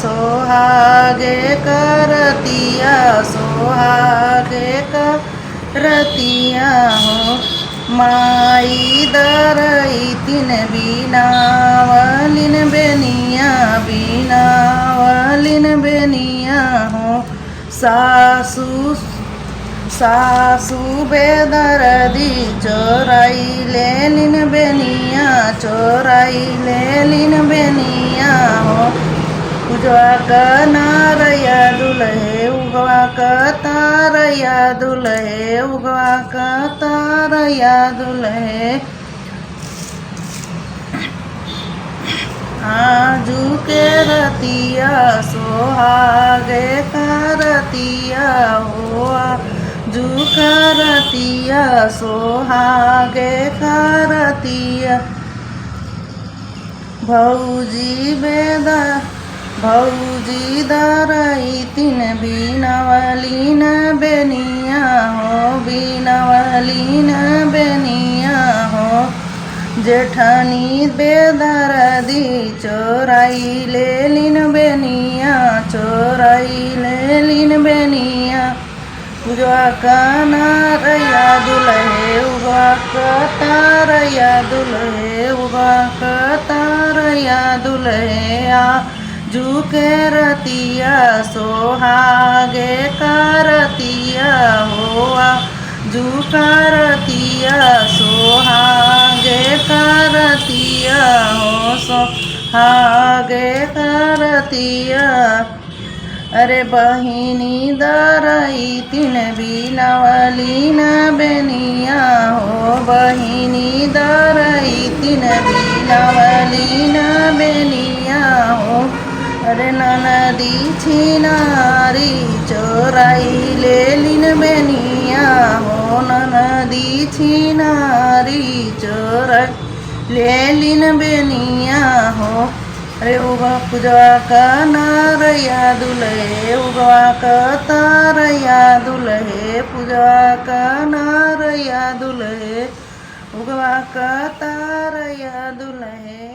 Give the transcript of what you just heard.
सोहागे करतिया सोहागे करतिया हो माई दरई तीन बीनावलिन बेनिया बीनावलिन बेनिया हो सासू सासू बेदरदी चोराई लेलिन बेनिया चोराई लेलिन बेनिया हो उजवा का नारया दुल्हे उगवा का तारया दुल्हे उगवा का तारया दुल्हे आजू के रतिया सोहागे करतिया हो आजू का रतिया सोहागे करतिया भौजी बेदा भौजी दरई तीन बीनावलिन बेनिया हो बीनावलिन बेनिया हो जेठानी बेदरदी चोराई लेलिन बेनिया चोराई लेलिन बेनिया उजवा का नारया दुल्हे उगवा का तारया दुल्हे उगवा का तारया दुल्हे आजू के रतिया सोहागे करतिया हो आजू करतिया सोहागे करतिया हो सोहागे करतिया अरे बहिनी दरई तीन बीनावलिन बेनिया हो बहिनी दरई तीन बीनावलिन बेनिया हो अरे ननदी छिनारी चोराई लेलिन बेनिया हो ननदी छिनारी चोराई लेलिन बेनिया हो अरे उगवा पुजवा का नारया दुल्हे उगवा का तारया दुल्हे पुजवा का नारया दुल्हे उगवा का तारया दुल्हे